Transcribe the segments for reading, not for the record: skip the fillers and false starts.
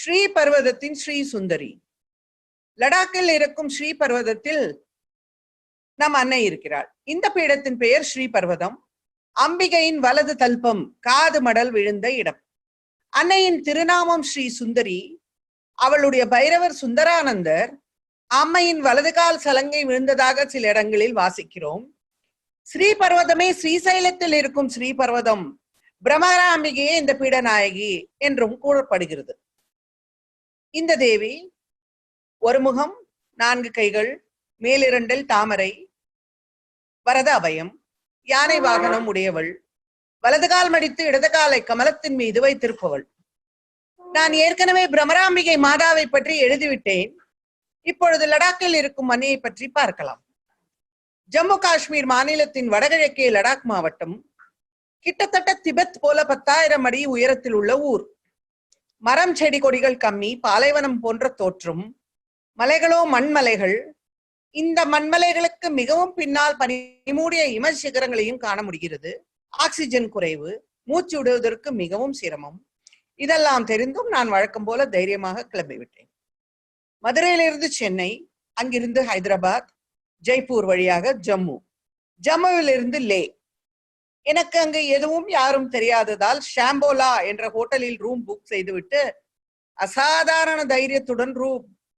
ஸ்ரீ பர்வதத்தின் ஸ்ரீ சுந்தரி. லடாக்கில் இருக்கும் ஸ்ரீ பர்வதத்தில் நம் அன்னை இருக்கிறாள். இந்த பீடத்தின் பெயர் ஸ்ரீ பர்வதம். அம்பிகையின் வலது தல்பம் காது மடல் விழுந்த இடம். அன்னையின் திருநாமம் ஸ்ரீ சுந்தரி. அவளுடைய பைரவர் சுந்தரானந்தர். அம்மையின் வலது கால் சலங்கை விழுந்ததாக சில இடங்களில் வாசிக்கிறோம். ஸ்ரீ பர்வதமே ஸ்ரீசைலத்தில் இருக்கும் ஸ்ரீ பர்வதம். பிரம்மராம்பிகையே இந்த பீடநாயகி என்றும் கூறப்படுகிறது. இந்த தேவி ஒரு முகம், 4 கைகள், மேலிரண்டில் தாமரை, வரத அபயம், யானை வாகனம் உடையவள், வலது கால் மடித்து இடது காலை கமலத்தின் மீது வைத்திருப்பவள். நான் ஏற்கனவே பிரம்மராம்பிகை மாதாவை பற்றி எழுதிவிட்டேன். இப்பொழுது லடாக்கில் இருக்கும் அன்னையை பற்றி பார்க்கலாம். ஜம்மு காஷ்மீர் மாநிலத்தின் வடகிழக்கே லடாக் மாவட்டம். கிட்டத்தட்ட திபெத் போல 10,000 அடி உயரத்தில் உள்ள ஊர். மரம் செடி கொடிகள் கம்மி, பாலைவனம் போன்ற தோற்றம். மலைகளோ மண்மலைகள். இந்த மண்மலைகளுக்கு மிகவும் பின்னால் பனிமூடிய இம சிகரங்களையும் காண முடிகிறது. ஆக்சிஜன் குறைவு, மூச்சு விடுவதற்கு மிகவும் சிரமம். இதெல்லாம் தெரிந்தும் நான் வழக்கம் போல தைரியமாக கிளம்பிவிட்டேன். மதுரையிலிருந்து சென்னை, அங்கிருந்து ஹைதராபாத், ஜெய்ப்பூர் வழியாக ஜம்மு, ஜம்முவிலிருந்து லே. எனக்கு அங்கு எதுவும் யாரும் தெரியாததால் ஷாம்போலா என்ற ஹோட்டலில் ரூம் புக் செய்துவிட்டு அசாதாரண தைரியத்துடன்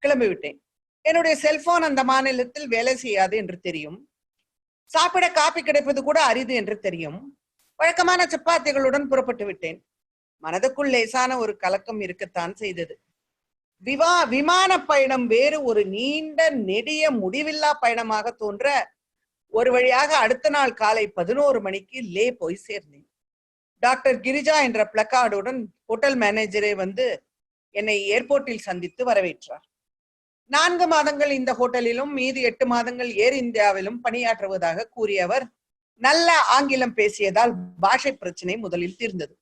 கிளம்பிவிட்டேன். என்னுடைய செல்போன் அந்த மாநிலத்தில் வேலை செய்யாது என்று தெரியும். சாப்பிட காப்பி கிடைப்பது கூட அரிது என்று தெரியும். வழக்கமான சப்பாத்திகளுடன் புறப்பட்டு விட்டேன். மனதுக்குள் லேசான ஒரு கலக்கம் இருக்கத்தான் செய்தது. விமான பயணம் வேறு ஒரு நீண்ட நெடிய முடிவில்லா பயணமாக தோன்ற ஒரு வழியாக அடுத்த நாள் காலை 11 மணிக்கு லே போய் சேர்ந்தேன். டாக்டர் கிரிஜா என்ற பிளக்கார்டுடன் ஹோட்டல் மேனேஜரே வந்து என்னை ஏர்போர்ட்டில் சந்தித்து வரவேற்றார். 4 மாதங்கள் இந்த ஹோட்டலிலும் மீதி 8 மாதங்கள் ஏர் இந்தியாவிலும் பணியாற்றுவதாக கூறியவர் நல்ல ஆங்கிலம் பேசியதால் பாஷை பிரச்சனை முதலில் தீர்ந்தது.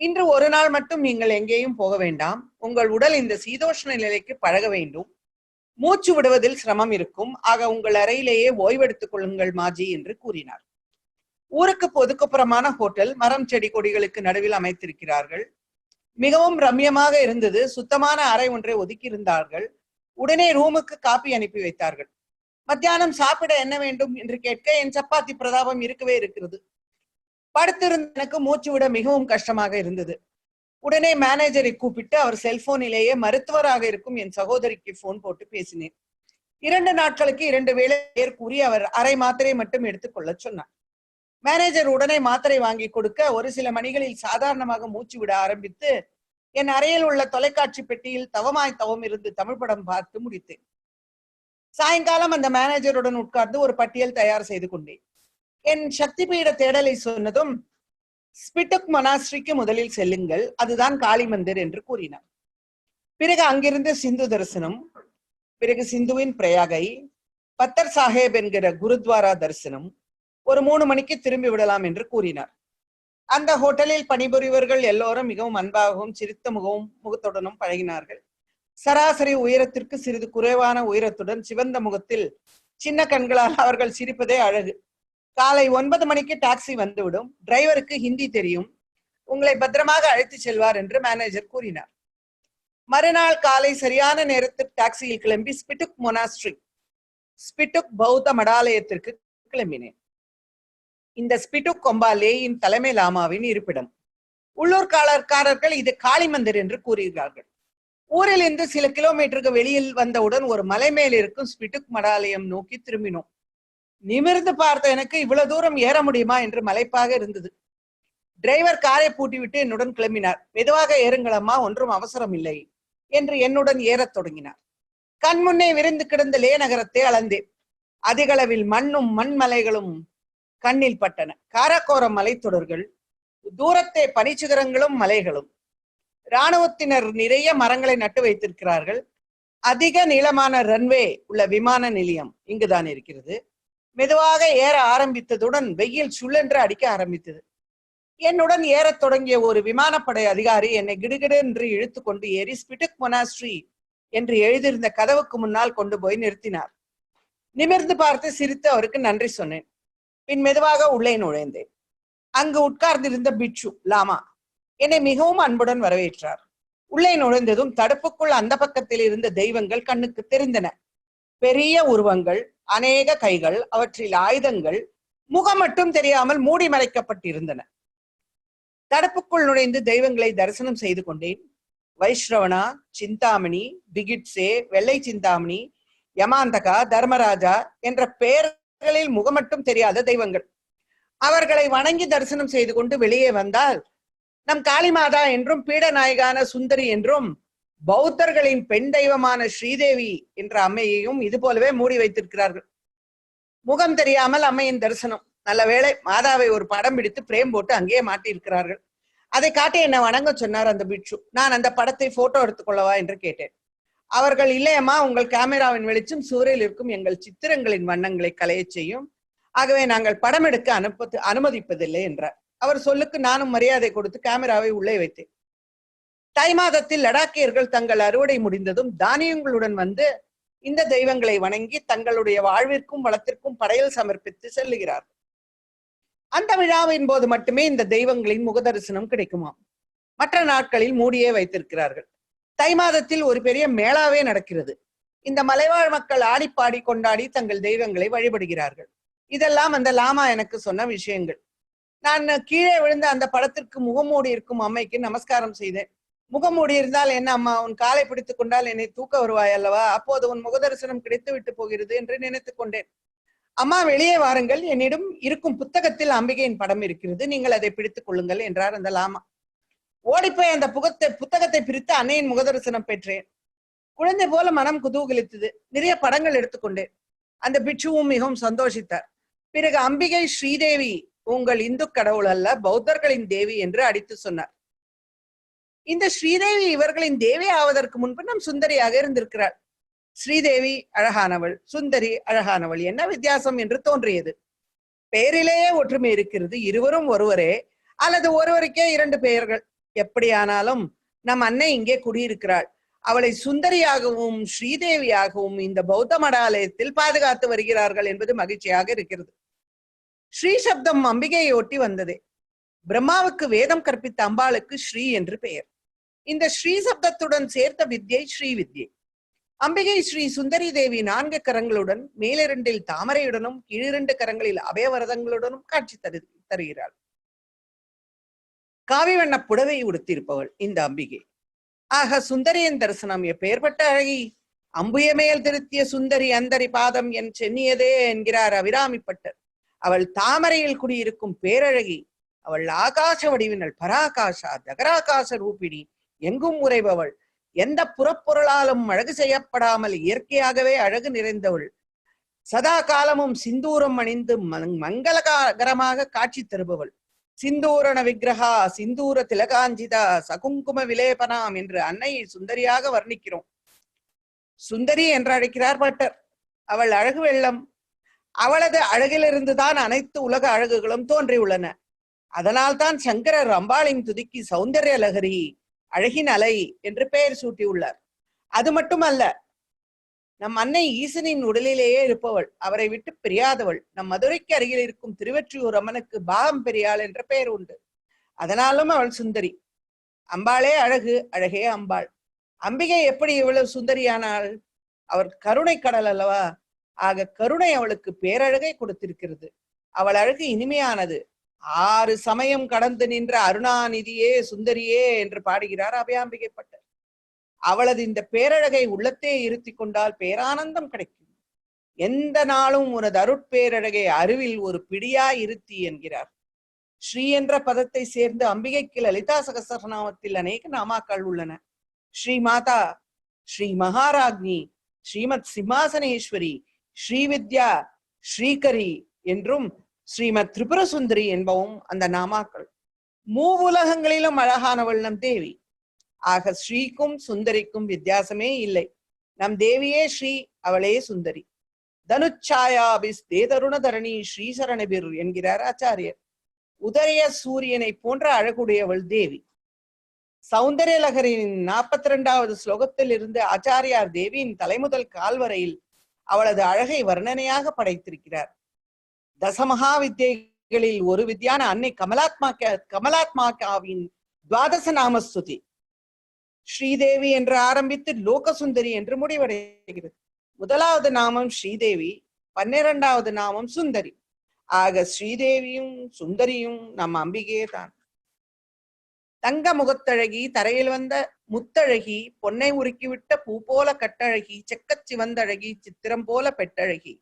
இன்று ஒரு நாள் மட்டும் நீங்கள் எங்கேயும் போக வேண்டாம். உங்கள் உடல் இந்த சீதோஷ்ண நிலைக்கு பழக வேண்டும். மூச்சு விடுவதில் சிரமம் இருக்கும். ஆக உங்கள் அறையிலேயே ஓய்வெடுத்துக் கொள்ளுங்கள் மாஜி என்று கூறினார். ஊருக்கு ஒதுக்குப்புறமான ஹோட்டல். மரம் செடி கொடிகளுக்கு நடுவில் அமைத்திருக்கிறார்கள். மிகவும் ரம்யமாக இருந்தது. சுத்தமான அறை ஒன்றை ஒதுக்கி இருந்தார்கள். உடனே ரூமுக்கு காப்பி அனுப்பி வைத்தார்கள். மத்தியானம் சாப்பிட என்ன வேண்டும் என்று கேட்க என் சப்பாத்தி பிரதாபம் இருக்கவே இருக்கிறது. படுத்திருந்த எனக்கு மூச்சு விட மிகவும் கஷ்டமாக இருந்தது. உடனே மேனேஜரை கூப்பிட்டு அவர் செல்போனிலேயே மருத்துவராக இருக்கும் என் சகோதரிக்கு போன் போட்டு பேசினேன். 2 நாட்களுக்கு 2 வேளை கூறி அவர் அரை மாத்திரை மட்டும் எடுத்துக்கொள்ள சொன்னார். மேனேஜர் உடனே மாத்திரை வாங்கி கொடுக்க ஒரு சில மணிகளில் சாதாரணமாக மூச்சு விட ஆரம்பித்து என் அறையில் உள்ள தொலைக்காட்சி பெட்டியில் தவமாய் தவம் இருந்து தமிழ் படம் பார்த்து முடித்தேன். சாயங்காலம் அந்த மேனேஜருடன் உட்கார்ந்து ஒரு பட்டியல் தயார் செய்து கொண்டேன். என் சக்தி பீட தேடலை சொன்னதும் ஸ்பிட்டுக் மொனாஸ்ட்ரிக்கு முதலில் செல்லுங்கள், அதுதான் காளி மந்திர் என்று கூறினார். பிறகு அங்கிருந்து சிந்து தரிசனம், பிறகு சிந்துவின் பிரயாகை, பத்தர் சாஹேப் என்கிற குருத்வாரா தரிசனம். ஒரு 3 மணிக்கு திரும்பி விடலாம் என்று கூறினார். அந்த ஹோட்டலில் பணிபுரிவர்கள் எல்லோரும் மிகவும் அன்பாகவும் சிரித்த முகத்துடனும் பழகினார்கள். சராசரி உயரத்திற்கு சிறிது குறைவான உயரத்துடன் சிவந்த முகத்தில் சின்ன கண்களால் அவர்கள் சிரிப்பதே அழகு. காலை 9 மணிக்கு டாக்ஸி வந்துவிடும். டிரைவருக்கு ஹிந்தி தெரியும். உங்களை பத்திரமாக அழைத்து செல்வார் என்று மேனேஜர் கூறினார். மறுநாள் காலை சரியான நேரத்தில் டாக்ஸியில் கிளம்பி ஸ்பிட்டுக் மொனாஸ்ட்ரி, ஸ்பிட்டுக் பௌத்த மடாலயத்திற்கு கிளம்பினேன். இந்த ஸ்பிட்டுக் கொம்பா லேயின் தலைமை லாமாவின் இருப்பிடம். உள்ளூர்காரர்கள் இது காளி மந்திர் என்று கூறுகிறார்கள். ஊரில் இருந்து சில கிலோமீட்டருக்கு வெளியில் வந்தவுடன் ஒரு மலை மேல் இருக்கும் ஸ்பிட்டுக் மடாலயம் நோக்கி திரும்பினோம். நிமிர்ந்து பார்த்த எனக்கு இவ்வளவு தூரம் ஏற முடியுமா என்று மலைப்பாக இருந்தது. டிரைவர் காரை பூட்டிவிட்டு என்னுடன் கிளம்பினார். மெதுவாக ஏறுங்களம்மா, ஒன்றும் அவசரம் இல்லை என்று என்னுடன் ஏறத் தொடங்கினார். கண் முன்னே விரிந்து கிடந்த லே நகரத்தை அளந்தேன். அதிகளவில் மண்ணும் மண்மலைகளும் கண்ணில் பட்டன. காரக்கோர மலைத்தொடர்கள், தூரத்தே பனிச்சிகரங்களும் மலைகளும். இராணுவத்தினர் நிறைய மரங்களை நட்டு வைத்திருக்கிறார்கள். அதிக நீளமான ரன்வே உள்ள விமான நிலையம் இங்குதான் இருக்கிறது. மெதுவாக ஏற ஆரம்பித்ததுடன் வெயில் சுள்ளென்று அடிக்க ஆரம்பித்தது. என்னுடன் ஏறத் தொடங்கிய ஒரு விமானப்படை அதிகாரி என்னை கிடுகிடு என்று இழுத்து கொண்டு ஏறி ஸ்பிட்டுக் மொனாஸ்ட்ரி என்று எழுதியிருந்த கதவுக்கு முன்னால் கொண்டு போய் நிறுத்தினார். நிமிர்ந்து பார்த்து சிரித்து அவருக்கு நன்றி சொன்னேன். பின் மெதுவாக உள்ளே நுழைந்தேன். அங்கு உட்கார்ந்திருந்த பிட்சு லாமா என்னை மிகவும் அன்புடன் வரவேற்றார். உள்ளே நுழைந்ததும் தடுப்புக்குள் அந்த பக்கத்தில் இருந்த தெய்வங்கள் கண்ணுக்கு தெரிந்தன. பெரிய உருவங்கள், அநேக கைகள், அவற்றில் ஆயுதங்கள், முகம் மட்டும் தெரியாமல் மூடி மறைக்கப்பட்டிருந்தன. தடுப்புக்குள் நுழைந்து தெய்வங்களை தரிசனம் செய்து கொண்டேன். வைஷ்ரவணா, சிந்தாமணி, பிகிட்சே, வெள்ளை சிந்தாமணி, யமாந்தகா, தர்மராஜா என்ற பெயர்களில் முகம் மட்டும் தெரியாத தெய்வங்கள். அவர்களை வணங்கி தரிசனம் செய்து கொண்டு வெளியே வந்தால் நம் காளிமாதா என்றும் பீடநாயகான சுந்தரி என்றும் பௌத்தர்களின் பெண் தெய்வமான ஸ்ரீதேவி என்ற அம்மையையும் இது போலவே மூடி வைத்திருக்கிறார்கள். முகம் தெரியாமல் அம்மையின் தரிசனம். நல்ல வேளை மாதாவை ஒரு படம் பிடித்து பிரேம் போட்டு அங்கேயே மாட்டியிருக்கிறார்கள். அதை காட்டி என்னை வணங்க சொன்னார் அந்த பிட்சு. நான் அந்த படத்தை போட்டோ எடுத்துக்கொள்ளவா என்று கேட்டேன். அவர்கள், இல்லையம்மா, உங்கள் கேமராவின் வெளிச்சம் சூரியல் இருக்கும் எங்கள் சித்திரங்களின் வண்ணங்களை கலைய செய்யும், ஆகவே நாங்கள் படம் எடுக்க அனுமதிப்பதில்லை என்றார். அவர் சொல்லுக்கு நானும் மரியாதை கொடுத்து கேமராவை உள்ளே வைத்தேன். தை மாதத்தில் லடாக்கியர்கள் தங்கள் அறுவடை முடிந்ததும் தானியங்களுடன் வந்து இந்த தெய்வங்களை வணங்கி தங்களுடைய வாழ்விற்கும் வளத்திற்கும் படையல் சமர்ப்பித்து செல்லுகிறார்கள். அந்த விழாவின் போது மட்டுமே இந்த தெய்வங்களின் முகதரிசனம் கிடைக்குமாம். மற்ற நாட்களில் மூடியே வைத்திருக்கிறார்கள். தை மாதத்தில் ஒரு பெரிய மேளாவே நடக்கிறது. இந்த மலைவாழ் மக்கள் ஆடிப்பாடி கொண்டாடி தங்கள் தெய்வங்களை வழிபடுகிறார்கள். இதெல்லாம் அந்த லாமா எனக்கு சொன்ன விஷயங்கள். நான் கீழே விழுந்த அந்த படத்திற்கு முகமூடி இருக்கும் அம்மைக்கு நமஸ்காரம் செய்தேன். முகமூடி இருந்தால் என்ன அம்மா, உன் காலை பிடித்துக் கொண்டால் என்னை தூக்க வருவாய் அல்லவா, அப்போது உன் முகதரிசனம் கிடைத்து விட்டு போகிறது என்று நினைத்துக் கொண்டேன். அம்மா, வெளியே வாருங்கள், என்னிடம் இருக்கும் புத்தகத்தில் அம்பிகையின் படம் இருக்கிறது, நீங்கள் அதை பிடித்துக் கொள்ளுங்கள் என்றார் அந்த லாமா. ஓடிப்போய் அந்த புத்தகத்தை பிரித்து அன்னையின் முகதரிசனம் பெற்றேன். குழந்தை போல மனம் குதூகலித்தது. நிறைய படங்கள் எடுத்துக்கொண்டேன். அந்த பிட்சுவும் மிகவும் சந்தோஷித்தார். பிறகு அம்பிகை ஸ்ரீதேவி உங்கள் இந்து கடவுள் அல்ல, பௌத்தர்களின் தேவி என்று அடித்து சொன்னார். இந்த ஸ்ரீதேவி இவர்களின் தேவி ஆவதற்கு முன்பு நம் சுந்தரியாக இருந்திருக்கிறாள். ஸ்ரீதேவி அழகானவள், சுந்தரி அழகானவள், என்ன வித்தியாசம் என்று தோன்றியது. பெயரிலேயே ஒற்றுமை இருக்கிறது. இருவரும் ஒருவரே அல்லது ஒருவருக்கே இரண்டு பெயர்கள். எப்படியானாலும் நம் அன்னை இங்கே குடியிருக்கிறாள். அவளை சுந்தரியாகவும் ஸ்ரீதேவியாகவும் இந்த பௌத்த மடாலயத்தில் பாதுகாத்து வருகிறார்கள் என்பது மகிழ்ச்சியாக இருக்கிறது. ஸ்ரீ சப்தம் அம்பிகையை ஒட்டி வந்ததே. பிரம்மாவுக்கு வேதம் கற்பித்த அம்பாளுக்கு ஸ்ரீ என்று பெயர். இந்த ஸ்ரீ சப்தத்துடன் சேர்த்த வித்யை ஸ்ரீ வித்யை. அம்பிகை ஸ்ரீ சுந்தரி தேவி 4 கரங்களுடன், மேலிரண்டில் தாமரையுடனும் கீழிரண்டு கரங்களில் அபயவரதங்களுடனும் காட்சி தருகிறாள். காவி வண்ண புடவை உடுத்தியிருப்பவள் இந்த அம்பிகை. ஆக சுந்தரியின் தரிசனம் எப்பேற்பட்ட அழகி! அம்புய மேல் திருத்திய சுந்தரி அந்தரி பாதம் என் சென்னியதே என்கிறார் அபிராமிப்பட்டர். அவள் தாமரையில் குடியிருக்கும் பேரழகி. அவள் ஆகாச வடிவினள், பராகாசா தகராகாச ரூபிணி, எங்கும் உறைபவள், எந்த புறப்பொருளாலும் அழகு செய்யப்படாமல் இயற்கையாகவே அழகு நிறைந்தவள். சதா காலமும் சிந்தூரம் அணிந்து மங்களகரமாக காட்சி தருபவள். சிந்தூரண விக்கிரகா, சிந்தூர திலகாஞ்சிதா, சகுங்கும விலேபனாம் என்று அன்னையை சுந்தரியாக வர்ணிக்கிறோம். சுந்தரி என்று அழைக்கிறார் பட்டர். அவள் அழகு வெள்ளம். அவளது அழகிலிருந்துதான் அனைத்து உலக அழகுகளும் தோன்றியுள்ளன. அதனால்தான் சங்கரர் அம்பாளின் துதிக்கு சௌந்தர்ய லகரி, அழகின் அலை என்று பெயர் சூட்டியுள்ளார். அது மட்டுமல்ல, நம் அன்னை ஈசனின் உடலிலேயே இருப்பவள், அவரை விட்டு பிரியாதவள். நம் மதுரைக்கு அருகில் இருக்கும் திருவெற்றியூர் அம்மனுக்கு பாகம் பெரியாள் என்ற பெயர் உண்டு. அதனாலும் அவள் சுந்தரி. அம்பாளே அழகு, அழகே அம்பாள். அம்பிகை எப்படி இவ்வளவு சுந்தரியானாள்? அவர் கருணை கடல் அல்லவா? ஆக கருணை அவளுக்கு பேரழகை கொடுத்திருக்கிறது. அவள் அழகு இனிமையானது. 6 சமயம் கடந்து நின்ற அருணாநிதியே சுந்தரியே என்று பாடுகிறார் அபயாம்பிகை பட்டர். அவளது இந்த பேரழகை உள்ளத்தே இருத்தி கொண்டால் பேரானந்தம் கிடைக்கும். எந்த நாளும் உனது அருட்பேரழகை அருவில் ஒரு பிடியா இருத்தி என்கிறார். ஸ்ரீ என்ற பதத்தை சேர்ந்து அம்பிகைக்கு லலிதா சகஸ்ரநாமத்தில் அநேக நாமாக்கள் உள்ளன. ஸ்ரீ மாதா, ஸ்ரீ மகாராஜ்னி, ஸ்ரீமத் சிம்மாசனேஸ்வரி, ஸ்ரீவித்யா, ஸ்ரீகரி என்றும் ஸ்ரீமத் திரிபுர சுந்தரி என்பவும் அந்த நாமாக்கள். மூவுலகங்களிலும் அழகானவள் நம் தேவி. ஆக ஸ்ரீக்கும் சுந்தரிக்கும் வித்தியாசமே இல்லை. நம் தேவியே ஸ்ரீ, அவளே சுந்தரி. தனுச்சாயாபிஸ் தேதருண தரணி ஸ்ரீசரணபிர் என்கிறார் ஆச்சாரியர். உதய சூரியனை போன்ற அழகுடையவள் தேவி. சௌந்தர்ய லகரின் 42வது ஸ்லோகத்தில் இருந்து ஆச்சாரியார் தேவியின் தலைமுதல் கால்வரையில் அவளது அழகை வர்ணனையாக படைத்திருக்கிறார். தசமகா வித்யைகளில் ஒரு வித்யான அன்னை கமலாத்மாவின் துவாதச நாமஸ்துதி. ஸ்ரீதேவி என்று ஆரம்பித்து லோகசுந்தரி என்று முடிவடைகிறது. முதலாவது நாமம் ஸ்ரீதேவி, 12வது நாமம் சுந்தரி. ஆக ஸ்ரீதேவியும் சுந்தரியும் நம் அம்பிகையே தான். தங்க முகத்தழகி, தரையில் வந்த முத்தழகி, பொன்னை உருக்கிவிட்ட பூ போல கட்டழகி, செக்கச் சிவந்தழகி, சித்திரம் போல பெட்டழகி.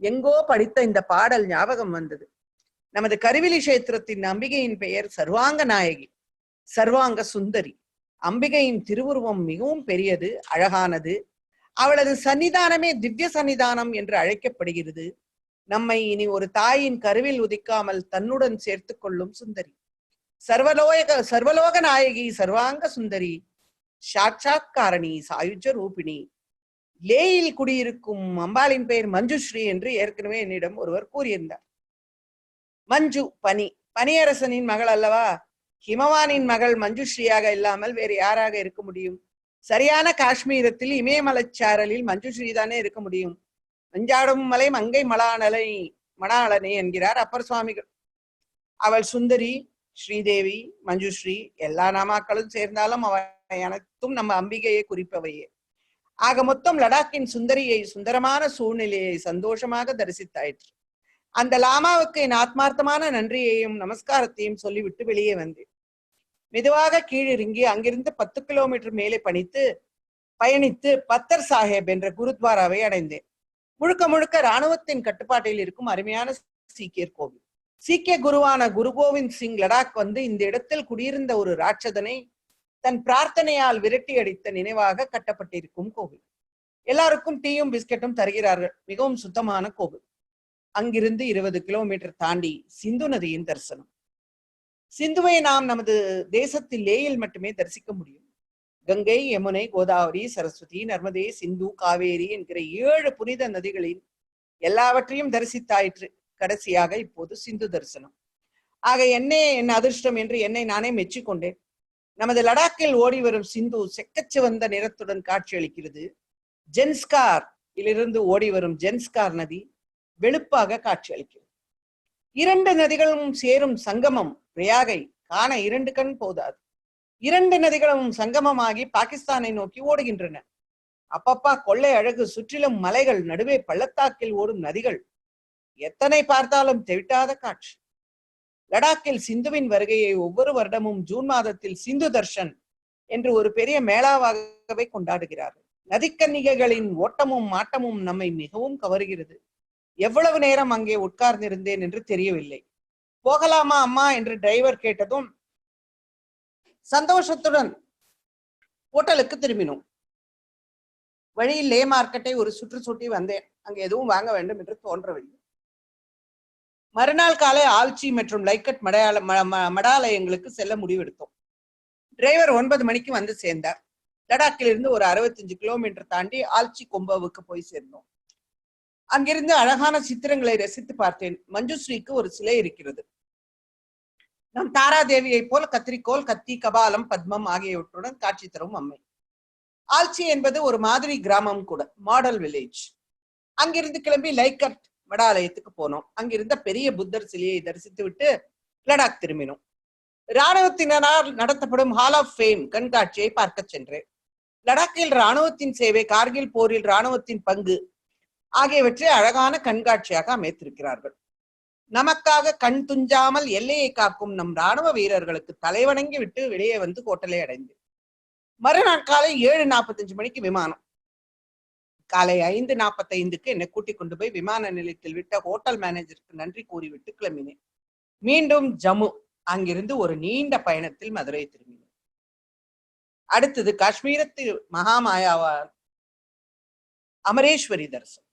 எங்கோ படித்த இந்த பாடல் ஞாபகம் வந்தது. நமது கருவிலி கஷேத்திரத்தின் அம்பிகையின் பெயர் சர்வாங்க நாயகி, சர்வாங்க சுந்தரி. அம்பிகையின் திருவுருவம் மிகவும் பெரியது, அழகானது. அவளது சன்னிதானமே திவ்ய சன்னிதானம் என்று அழைக்கப்படுகிறது. நம்மை இனி ஒரு தாயின் கருவில் உதிக்காமல் தன்னுடன் சேர்த்து கொள்ளும் சுந்தரி, சர்வலோக நாயகி, சர்வாங்க சுந்தரி, சாட்சாத்காரணி, சாயுஜ ரூபிணி. லேயில் குடியிருக்கும் அம்பாளின் பெயர் மஞ்சுஸ்ரீ என்று ஏற்கனவே என்னிடம் ஒருவர் கூறியிருந்தார். மஞ்சு பனி, பனியரசனின் மகள் அல்லவா? ஹிமவானின் மகள் மஞ்சுஸ்ரீயாக இல்லாமல் வேறு யாராக இருக்க முடியும்? சரியான காஷ்மீரத்தில் இமயமலைச்சாரலில் மஞ்சுஸ்ரீ தானே இருக்க முடியும். மஞ்சாடும் மலை மங்கை மணாளனே என்கிறார் அப்பர் சுவாமிகள். அவள் சுந்தரி, ஸ்ரீதேவி, மஞ்சுஸ்ரீ எல்லா நாமாக்களும் சேர்ந்தாலும் அவள் அனைத்தும் நம்ம அம்பிகையை குறிப்பவையே. ஆக மொத்தம் லடாக்கின் சுந்தரியை, சுந்தரமான சூழ்நிலையை சந்தோஷமாக தரிசித்தாயிற்று. அந்த லாமாவுக்கு என் ஆத்மார்த்தமான நன்றியையும் நமஸ்காரத்தையும் சொல்லிவிட்டு வெளியே வந்தேன். மெதுவாக கீழிறங்கி அங்கிருந்து 10 கிலோமீட்டர் மேலே பயணித்து பத்தர் சாஹேப் என்ற குருத்வாராவை அடைந்தேன். முழுக்க முழுக்க இராணுவத்தின் கட்டுப்பாட்டில் இருக்கும் அருமையான சீக்கியர் கோவில். சீக்கிய குருவான குரு கோவிந்த் சிங் லடாக் வந்து இந்த இடத்தில் குடியிருந்த ஒரு ராட்சதனை தன் பிரார்த்தனையால் விரட்டி அடித்த நினைவாக கட்டப்பட்டிருக்கும் கோவில். எல்லாருக்கும் டீயும் பிஸ்கெட்டும் தருகிறார்கள். மிகவும் சுத்தமான கோவில். அங்கிருந்து 20 கிலோமீட்டர் தாண்டி சிந்து நதியின் தரிசனம். சிந்துவை நாம் நமது தேசத்தில் லேயில் மட்டுமே தரிசிக்க முடியும். கங்கை, யமுனை, கோதாவரி, சரஸ்வதி, நர்மதே, சிந்து, காவேரி என்கிற 7 புனித நதிகளின் எல்லாவற்றையும் தரிசித்தாயிற்று. கடைசியாக இப்போது சிந்து தரிசனம். ஆக என் அதிர்ஷ்டம் என்று என்னை நானே மெச்சிக்கொண்டேன். நமது லடாக்கில் ஓடி வரும் சிந்து செக்கச்சிவந்த நிறத்துடன் காட்சியளிக்கிறது. ஜென்ஸ்கார் இலிருந்து ஓடி வரும் ஜென்ஸ்கார் நதி வெளுப்பாக காட்சியளிக்கிறது. 2 நதிகளும் சேரும் சங்கமம் பிரயாகை காண 2 கண் போதாது. 2 நதிகளும் சங்கமமாகி பாகிஸ்தானை நோக்கி ஓடுகின்றன. அப்பப்பா கொள்ளை அழகு! சுற்றிலும் மலைகள், நடுவே பள்ளத்தாக்கில் ஓடும் நதிகள். எத்தனை பார்த்தாலும் தெவிட்டாத காட்சி. லடாக்கில் சிந்துவின் வருகையை ஒவ்வொரு வருடமும் ஜூன் மாதத்தில் சிந்து தர்ஷன் என்று ஒரு பெரிய மேளாவாகவே கொண்டாடுகிறார்கள். நதிக்கன்னிகைகளின் ஓட்டமும் மாட்டமும் நம்மை மிகவும் கவருகிறது. எவ்வளவு நேரம் அங்கே உட்கார்ந்திருந்தேன் என்று தெரியவில்லை. போகலாமா அம்மா என்று டிரைவர் கேட்டதும் சந்தோஷத்துடன் ஹோட்டலுக்கு திரும்பினோம். வழியில் லே மார்க்கெட்டை ஒரு சுற்றி சுற்றி வந்தேன். அங்கே எதுவும் வாங்க வேண்டும் என்று தோன்றவில்லை. மறுநாள் காலை ஆல்ச்சி மற்றும் லைக்கட் மடாலயங்களுக்கு செல்ல முடிவெடுத்தோம். டிரைவர் 9 மணிக்கு வந்து சேர்ந்தார். லடாக்கில் இருந்து ஒரு 65 கிலோமீட்டர் தாண்டி ஆல்ச்சி கொம்பாவுக்கு போய் சேர்ந்தோம். அங்கிருந்து அழகான சித்திரங்களை ரசித்து பார்த்தேன். மஞ்சுஸ்ரீக்கு ஒரு சிலை இருக்கிறது. நம் தாராதேவியை போல கத்திரிக்கோல், கத்தி, கபாலம், பத்மம் ஆகியவற்றுடன் காட்சி தரும் அம்மை. ஆல்ச்சி என்பது ஒரு மாதிரி கிராமம் கூட, மாடல் வில்லேஜ். அங்கிருந்து கிளம்பி லைக்கட் மடாலயத்துக்கு போனோம். அங்கிருந்த பெரிய புத்தர் சிலையை தரிசித்து விட்டு லடாக் திரும்பினோம். இராணுவத்தினரால் நடத்தப்படும் ஹால் ஆஃப் ஃபேம் கண்காட்சியை பார்க்க சென்றேன். லடாக்கில் இராணுவத்தின் சேவை, கார்கில் போரில் இராணுவத்தின் பங்கு ஆகியவற்றை அழகான கண்காட்சியாக அமைத்திருக்கிறார்கள். நமக்காக கண் துஞ்சாமல் எல்லையை காக்கும் நம் இராணுவ வீரர்களுக்கு தலைவணங்கி விட்டு வெளியே வந்து ஹோட்டலை அடைந்தேன். மறுநாள் காலை 7:45 மணிக்கு விமானம். காலை 5:45க்கு என்னை கூட்டிக் கொண்டு போய் விமான நிலையத்தில் விட்ட ஹோட்டல் மேனேஜருக்கு நன்றி கூறிவிட்டு கிளம்பினேன். மீண்டும் ஜம்மு. அங்கிருந்து ஒரு நீண்ட பயணத்தில் மதுரை திரும்பினேன். அடுத்தது காஷ்மீரத்தில் மகாமாயாவான் அமரேஸ்வரி தரிசனம்.